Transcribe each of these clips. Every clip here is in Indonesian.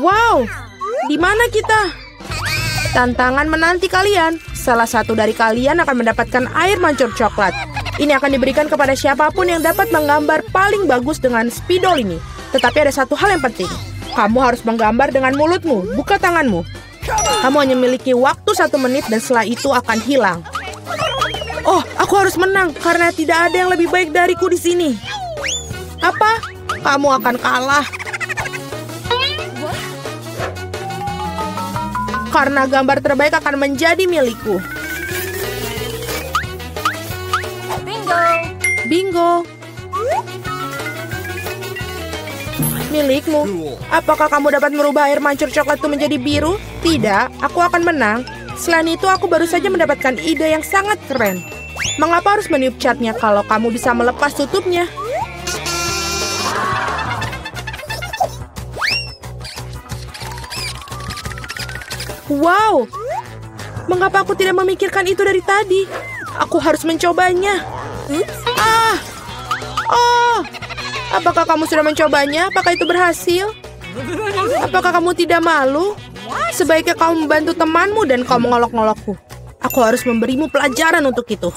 Wow, di mana kita? Tantangan menanti kalian. Salah satu dari kalian akan mendapatkan air mancur coklat. Ini akan diberikan kepada siapapun yang dapat menggambar paling bagus dengan spidol ini. Tetapi ada satu hal yang penting. Kamu harus menggambar dengan mulutmu, bukan tanganmu. Kamu hanya memiliki waktu 1 menit dan setelah itu akan hilang. Oh, aku harus menang karena tidak ada yang lebih baik dariku di sini. Apa? Kamu akan kalah. Karena gambar terbaik akan menjadi milikku. Bingo! Bingo. Milikmu. Apakah kamu dapat merubah air mancur coklat itu menjadi biru? Tidak, aku akan menang. Selain itu, aku baru saja mendapatkan ide yang sangat keren. Mengapa harus meniup catnya kalau kamu bisa melepas tutupnya? Wow, mengapa aku tidak memikirkan itu dari tadi? Aku harus mencobanya. Oh, apakah kamu sudah mencobanya? Apakah itu berhasil? Apakah kamu tidak malu? Sebaiknya kamu membantu temanmu dan kau mengolok-ngolokku. Aku harus memberimu pelajaran untuk itu.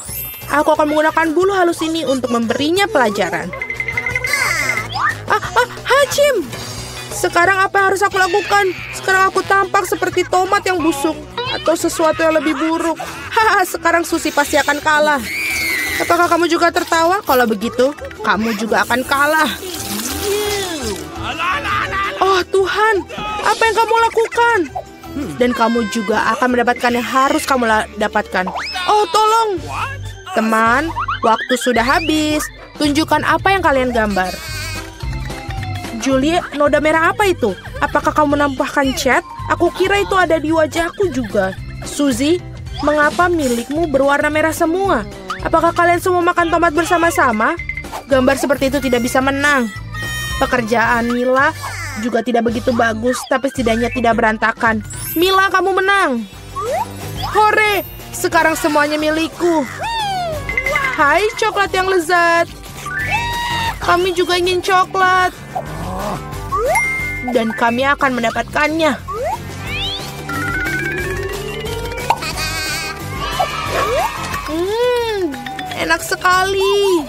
Aku akan menggunakan bulu halus ini untuk memberinya pelajaran. Hachim! Sekarang apa yang harus aku lakukan? Sekarang aku tampak seperti tomat yang busuk. Atau sesuatu yang lebih buruk. Haha, sekarang Suzy pasti akan kalah. Apakah kamu juga tertawa? Kalau begitu, kamu juga akan kalah. Oh Tuhan, apa yang kamu lakukan? Dan kamu juga akan mendapatkan yang harus kamu dapatkan. Oh, tolong. Teman, waktu sudah habis. Tunjukkan apa yang kalian gambar. Julie, noda merah apa itu? Apakah kamu menambahkan cat? Aku kira itu ada di wajahku juga. Suzy, mengapa milikmu berwarna merah semua? Apakah kalian semua makan tomat bersama-sama? Gambar seperti itu tidak bisa menang. Pekerjaan Mila juga tidak begitu bagus, tapi setidaknya tidak berantakan. Mila, kamu menang. Hore, sekarang semuanya milikku. Hai, coklat yang lezat. Kami juga ingin coklat. Dan kami akan mendapatkannya. Enak sekali.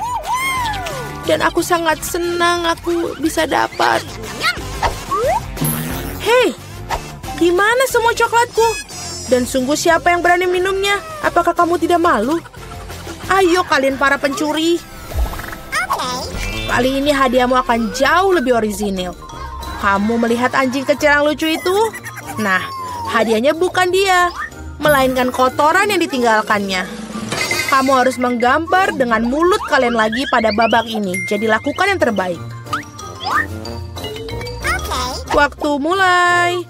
Dan aku sangat senang aku bisa dapat. Hei, di mana semua coklatku? Dan sungguh siapa yang berani minumnya? Apakah kamu tidak malu? Ayo kalian para pencuri. Kali ini hadiahmu akan jauh lebih orisinil. Kamu melihat anjing kecil yang lucu itu? Nah, hadiahnya bukan dia, melainkan kotoran yang ditinggalkannya. Kamu harus menggambar dengan mulut kalian lagi pada babak ini. Jadi lakukan yang terbaik. Waktu mulai.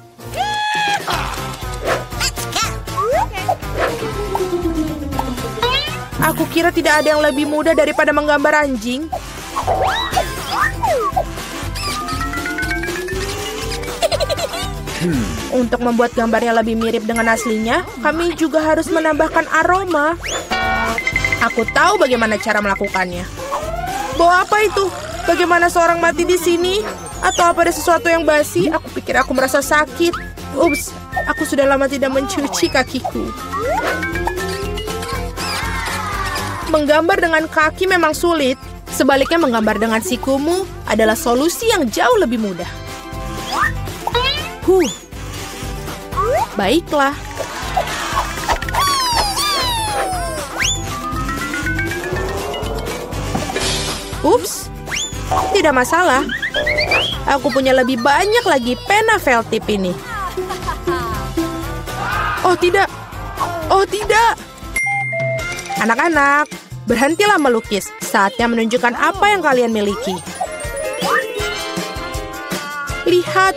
Aku kira tidak ada yang lebih mudah daripada menggambar anjing. Untuk membuat gambarnya lebih mirip dengan aslinya, kami juga harus menambahkan aroma. Aku tahu bagaimana cara melakukannya. Bau apa itu? Bagaimana seorang mati di sini? Atau apa ada sesuatu yang basi? Aku pikir aku merasa sakit. Ups, aku sudah lama tidak mencuci kakiku. Menggambar dengan kaki memang sulit. Sebaliknya menggambar dengan sikumu adalah solusi yang jauh lebih mudah. Baiklah. Ups, tidak masalah. Aku punya lebih banyak lagi pena felt tip ini. Oh tidak. Oh tidak. Anak-anak, berhentilah melukis. Saatnya menunjukkan apa yang kalian miliki. Lihat.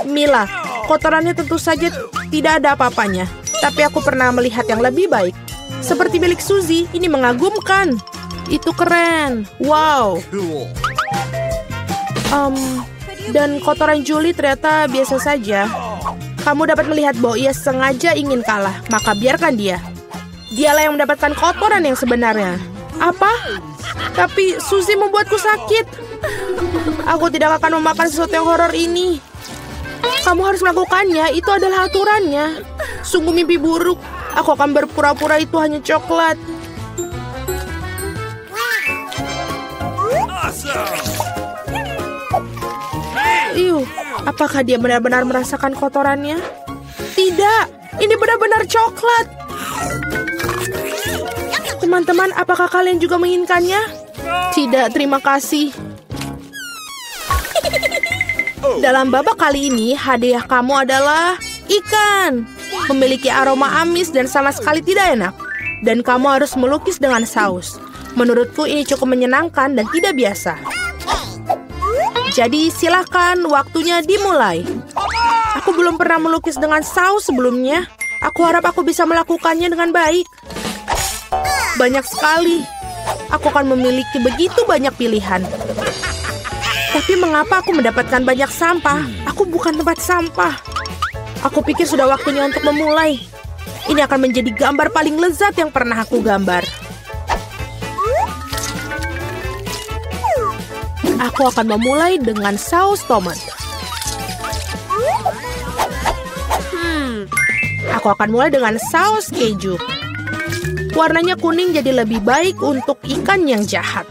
Mila, kotorannya tentu saja tidak ada apa-apanya. Tapi aku pernah melihat yang lebih baik. Seperti milik Suzy, ini mengagumkan. Itu keren. Wow. Dan kotoran Julie ternyata biasa saja. Kamu dapat melihat bahwa ia sengaja ingin kalah. Maka biarkan dia. Dialah yang mendapatkan kotoran yang sebenarnya. Apa? Tapi Suzy membuatku sakit. Aku tidak akan memakan sesuatu yang horor ini. Kamu harus melakukannya, itu adalah aturannya. Sungguh mimpi buruk. Aku akan berpura-pura itu hanya coklat. Apakah dia benar-benar merasakan kotorannya? Tidak, ini benar-benar coklat. Teman-teman, apakah kalian juga menginginkannya? Tidak, terima kasih. Dalam babak kali ini, hadiah kamu adalah ikan. Memiliki aroma amis dan sama sekali tidak enak. Dan kamu harus melukis dengan saus. Menurutku ini cukup menyenangkan dan tidak biasa. Jadi silakan, waktunya dimulai. Aku belum pernah melukis dengan saus sebelumnya. Aku harap aku bisa melakukannya dengan baik. Banyak sekali. Aku akan memiliki begitu banyak pilihan. Tapi mengapa aku mendapatkan banyak sampah? Aku bukan tempat sampah. Aku pikir sudah waktunya untuk memulai. Ini akan menjadi gambar paling lezat yang pernah aku gambar. Aku akan memulai dengan saus tomat. Aku akan mulai dengan saus keju. Warnanya kuning jadi lebih baik untuk ikan yang jahat.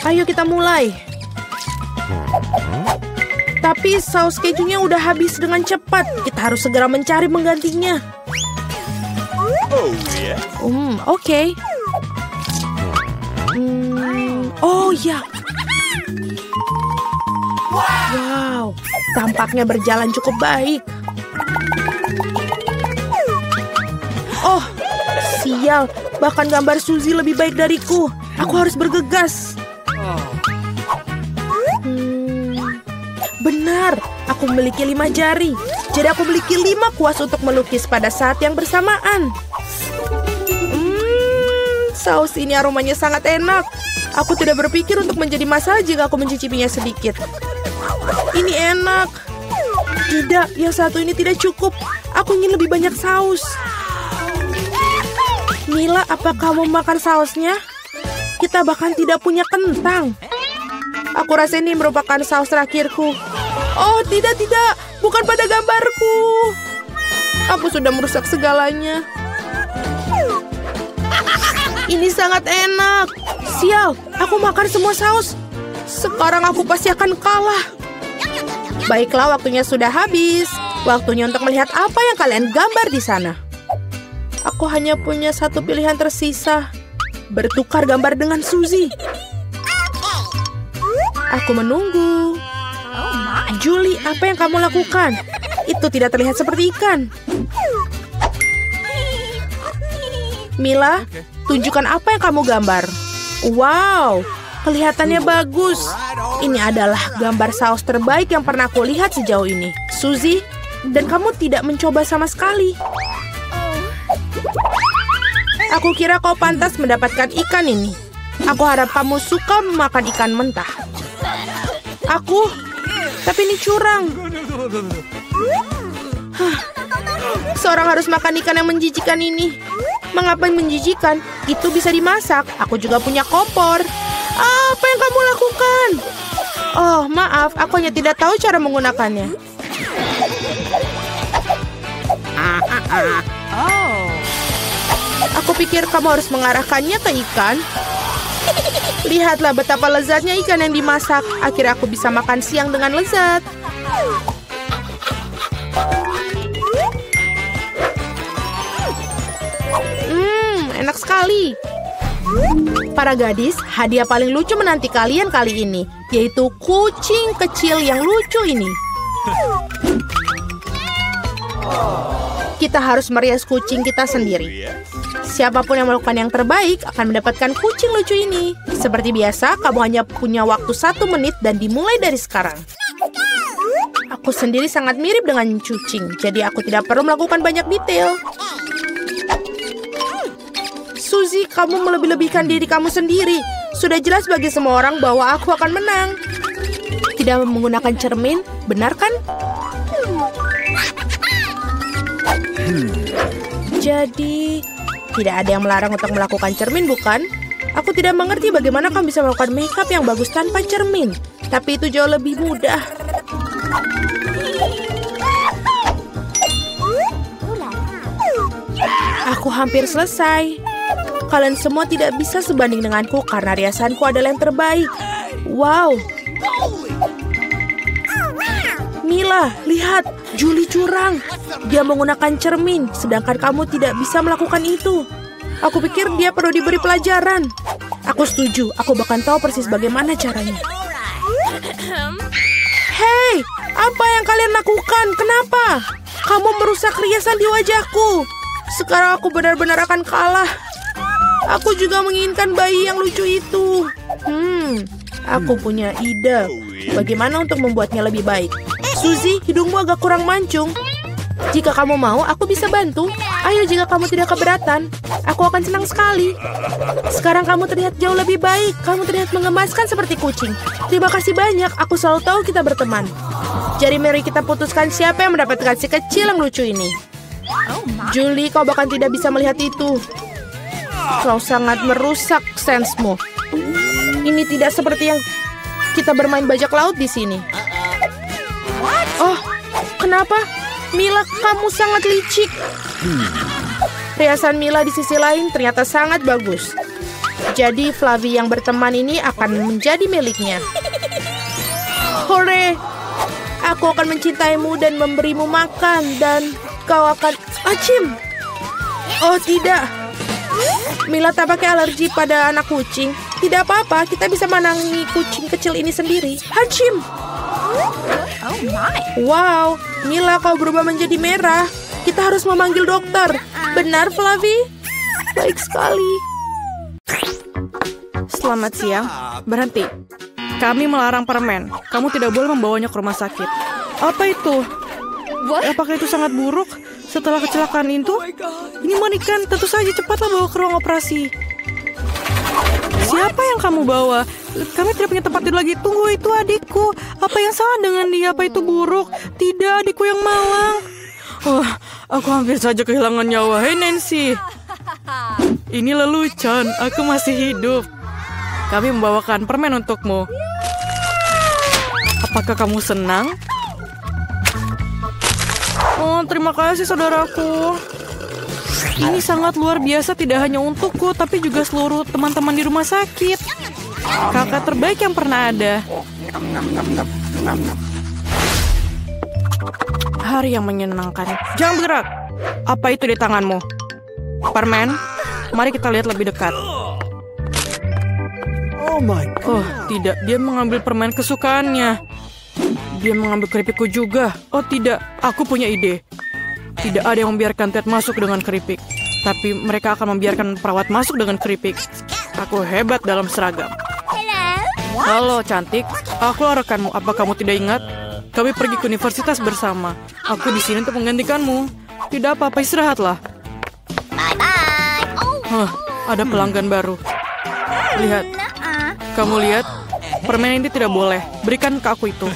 Ayo kita mulai. Tapi saus kejunya udah habis dengan cepat. Kita harus segera mencari penggantinya. Oke. Oh ya. Wow, tampaknya berjalan cukup baik. Oh, sial. Bahkan gambar Suzy lebih baik dariku. Aku harus bergegas. Benar, aku memiliki 5 jari. Jadi aku memiliki 5 kuas untuk melukis pada saat yang bersamaan. Saus ini aromanya sangat enak. Aku tidak berpikir untuk menjadi masalah jika aku mencicipinya sedikit. Ini enak. Tidak, yang satu ini tidak cukup. Aku ingin lebih banyak saus. Mila, apa kamu makan sausnya? Kita bahkan tidak punya kentang. Aku rasa ini merupakan saus terakhirku. Oh, tidak. Bukan pada gambarku. Aku sudah merusak segalanya. Ini sangat enak. Sial, aku makan semua saus. Sekarang aku pasti akan kalah. Baiklah, waktunya sudah habis. Waktunya untuk melihat apa yang kalian gambar di sana. Aku hanya punya satu pilihan tersisa. Bertukar gambar dengan Suzy. Aku menunggu. Julie, apa yang kamu lakukan? Itu tidak terlihat seperti ikan. Mila, tunjukkan apa yang kamu gambar. Wow, kelihatannya bagus. Ini adalah gambar saus terbaik yang pernah aku lihat sejauh ini. Suzy, dan kamu tidak mencoba sama sekali. Aku kira kau pantas mendapatkan ikan ini. Aku harap kamu suka memakan ikan mentah. Tapi ini curang. Seorang harus makan ikan yang menjijikan ini. Mengapa menjijikan? Itu bisa dimasak. Aku juga punya kompor. Apa yang kamu lakukan? Oh, maaf. Aku hanya tidak tahu cara menggunakannya. Aku pikir kamu harus mengarahkannya ke ikan. Lihatlah betapa lezatnya ikan yang dimasak. Akhirnya aku bisa makan siang dengan lezat. Enak sekali. Para gadis, hadiah paling lucu menanti kalian kali ini, yaitu kucing kecil yang lucu ini. Kita harus merias kucing kita sendiri. Siapapun yang melakukan yang terbaik akan mendapatkan kucing lucu ini. Seperti biasa, kamu hanya punya waktu 1 menit dan dimulai dari sekarang. Aku sendiri sangat mirip dengan kucing, jadi aku tidak perlu melakukan banyak detail. Suzy, kamu melebih-lebihkan diri kamu sendiri. Sudah jelas bagi semua orang bahwa aku akan menang. Tidak menggunakan cermin, benar kan? Jadi, tidak ada yang melarang untuk melakukan cermin, bukan? Aku Aku tidak mengerti bagaimana kamu bisa melakukan makeup yang bagus tanpa cermin. Tapi itu jauh lebih mudah. Aku hampir selesai. Kalian semua tidak bisa sebanding denganku karena riasanku adalah yang terbaik. Wow. Mila, lihat. Julie curang. Dia menggunakan cermin, sedangkan kamu tidak bisa melakukan itu. Aku pikir dia perlu diberi pelajaran. Aku setuju. Aku bahkan tahu persis bagaimana caranya. Hei, apa yang kalian lakukan? Kenapa? Kamu merusak riasan di wajahku. Sekarang aku benar-benar akan kalah. Aku juga menginginkan bayi yang lucu itu. Aku punya ide. Bagaimana untuk membuatnya lebih baik? Suzy, hidungmu agak kurang mancung. Jika kamu mau, aku bisa bantu. Ayo, jika kamu tidak keberatan, aku akan senang sekali. Sekarang kamu terlihat jauh lebih baik. Kamu terlihat mengemaskan seperti kucing. Terima kasih banyak. Aku selalu tahu kita berteman. Jadi mari kita putuskan siapa yang mendapatkan si kecil yang lucu ini. Julie, kau bahkan tidak bisa melihat itu. Kau sangat merusak sensemu. Ini tidak seperti yang kita bermain bajak laut di sini. Oh, kenapa? Mila, kamu sangat licik. Riasan Mila di sisi lain ternyata sangat bagus. Jadi Flavie yang berteman ini akan menjadi miliknya. Hore! Aku akan mencintaimu dan memberimu makan. Dan kau akan... Acim! Oh, tidak. Mila tampaknya alergi pada anak kucing. Tidak apa-apa, kita bisa menangani kucing kecil ini sendiri. Hacim! Wow, Mila, kau berubah menjadi merah. Kita harus memanggil dokter. Benar, Flavie? Baik sekali. Selamat siang. Berhenti. Kami melarang permen. Kamu tidak boleh membawanya ke rumah sakit. Apa itu? Apakah itu sangat buruk? Setelah kecelakaan itu? Ini Monikan, tentu saja cepatlah bawa ke ruang operasi. Siapa yang kamu bawa? Kami tidak punya tempat tidur lagi. Tunggu, itu adikku. Apa yang salah dengan dia? Apa itu buruk? Tidak, adikku yang malang. Aku hampir saja kehilangan nyawa. Hei Nancy. Ini lelucon. Aku masih hidup. Kami membawakan permen untukmu. Apakah kamu senang? Oh, terima kasih saudaraku. Ini sangat luar biasa, tidak hanya untukku, tapi juga seluruh teman-teman di rumah sakit. Kakak terbaik yang pernah ada. Hari yang menyenangkan. Jangan bergerak. Apa itu di tanganmu? Permen? Mari kita lihat lebih dekat. Oh, tidak. Dia mengambil permen kesukaannya. Dia mengambil keripikku juga. Oh, tidak. Aku punya ide. Tidak ada yang membiarkan Ted masuk dengan keripik. Tapi mereka akan membiarkan perawat masuk dengan keripik. Aku hebat dalam seragam. Halo, cantik. Aku rekanmu. Apa kamu tidak ingat? Kami pergi ke universitas bersama. Aku di sini untuk menggantikanmu. Tidak apa-apa, istirahatlah. Ada pelanggan baru. Lihat. Kamu lihat? Permen ini tidak boleh. Berikan ke aku itu.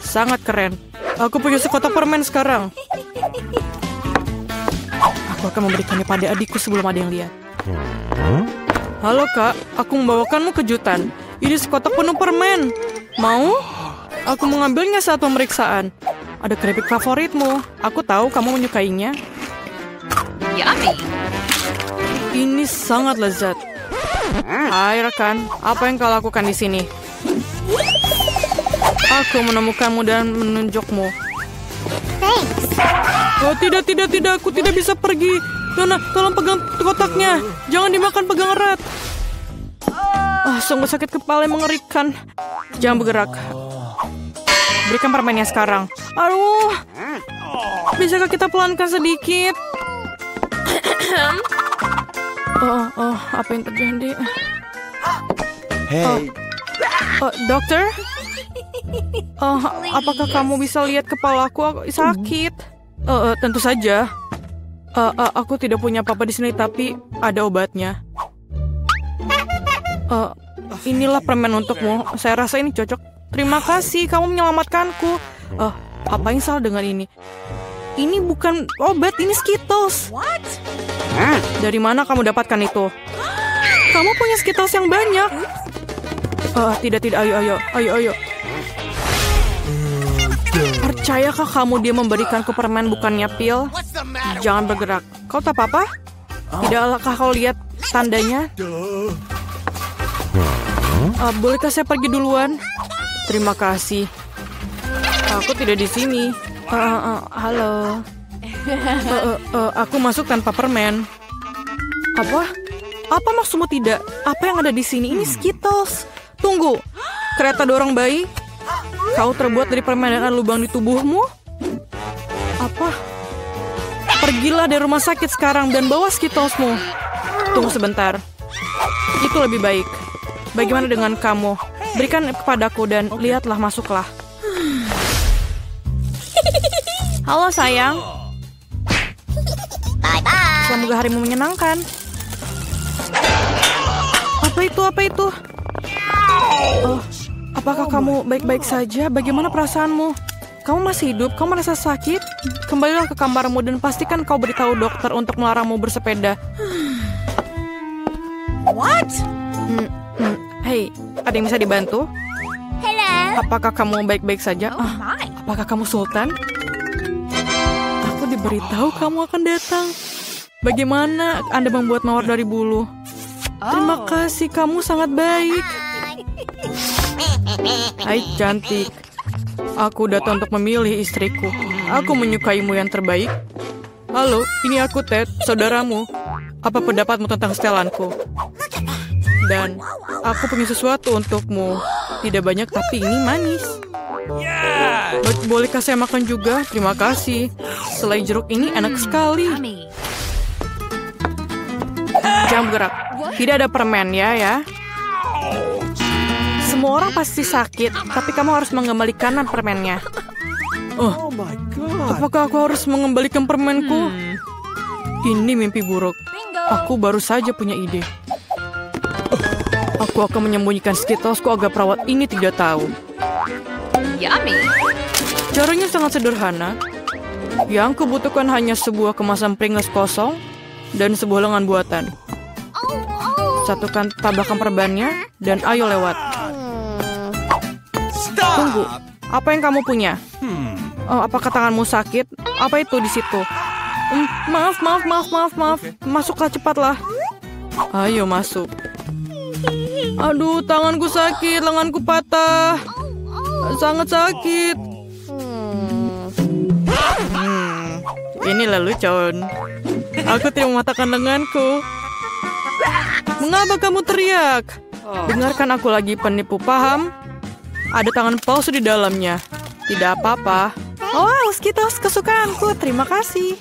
Sangat keren. Aku punya sekotak permen sekarang. Aku akan memberikannya pada adikku sebelum ada yang lihat. Halo kak, aku membawakanmu kejutan. Ini sekotak penuh permen. Mau? Aku mengambilnya saat pemeriksaan. Ada keripik favoritmu. Aku tahu kamu menyukainya. Yummy. Ini sangat lezat. Hai rekan, apa yang kau lakukan di sini? Aku menemukanmu dan menunjukmu. Oh tidak, aku tidak bisa pergi. Nona, tolong pegang kotaknya. Jangan dimakan, pegang erat. Sungguh sakit kepala yang mengerikan. Jangan bergerak. Berikan permennya sekarang. Aduh, bisakah kita pelankan sedikit? Apa yang terjadi? Hey. Dokter? Apakah kamu bisa lihat kepalaku? Aku sakit. Tentu saja. Aku tidak punya apa-apa di sini, tapi ada obatnya. Inilah permen untukmu. Saya rasa ini cocok. Terima kasih, kamu menyelamatkanku. Apa yang salah dengan ini? Ini bukan obat, ini Skittles. Dari mana kamu dapatkan itu? Kamu punya Skittles yang banyak. Tidak, ayo. Percayakah kamu dia memberikanku permen bukannya pil? Jangan bergerak. Kau tak apa-apa? Tidakkah kau lihat tandanya? Bolehkah saya pergi duluan? Terima kasih. Aku tidak di sini. Halo. Aku masuk tanpa permen. Apa? Apa maksudmu tidak? Apa yang ada di sini? Ini Skittles. Tunggu. Kereta dorong bayi? Kau terbuat dari permen dan ada lubang di tubuhmu? Apa? Pergilah dari rumah sakit sekarang dan bawa Skittlesmu. Tunggu sebentar. Itu lebih baik. Bagaimana dengan kamu? Berikan kepadaku dan lihatlah, masuklah. Halo sayang. Semoga harimu menyenangkan. Apa itu? Apakah kamu baik-baik saja? Bagaimana perasaanmu? Kamu masih hidup? Kamu merasa sakit? Kembalilah ke kamarmu dan pastikan kau beritahu dokter untuk melarangmu bersepeda. What? Hei, ada yang bisa dibantu? Hello. Apakah kamu baik-baik saja? My. Apakah kamu Sultan? Aku diberitahu kamu akan datang. Bagaimana Anda membuat mawar dari bulu? Terima kasih, kamu sangat baik. Hai cantik. Aku datang untuk memilih istriku. Aku menyukaimu yang terbaik. Halo, ini aku Ted, saudaramu. Apa pendapatmu tentang setelanku? Dan aku punya sesuatu untukmu. Tidak banyak tapi ini manis. Bolehkah saya makan juga? Terima kasih. Selai jeruk ini enak sekali. Jangan bergerak. Tidak ada permen ya. Semua orang pasti sakit, tapi kamu harus mengembalikan permennya. Oh my God. Apakah aku harus mengembalikan permenku? Ini mimpi buruk. Aku baru saja punya ide. Aku akan menyembunyikan Skittlesku agar perawat ini tidak tahu. Yummy. Caranya sangat sederhana. Yang kubutuhkan hanya sebuah kemasan Pringles kosong dan sebuah lengan buatan. Satukan tabakan perbannya dan ayo lewat. Tunggu, apa yang kamu punya? Apakah tanganmu sakit? Apa itu di situ? Maaf. Masuklah cepatlah. Ayo masuk. Aduh, tanganku sakit, lenganku patah. Sangat sakit. Ini lelucon. Aku tidak mematahkan lenganku. Mengapa kamu teriak? Dengarkan aku lagi, penipu, paham? Ada tangan palsu di dalamnya. Tidak apa-apa. Oh, Skittles kesukaanku. Terima kasih.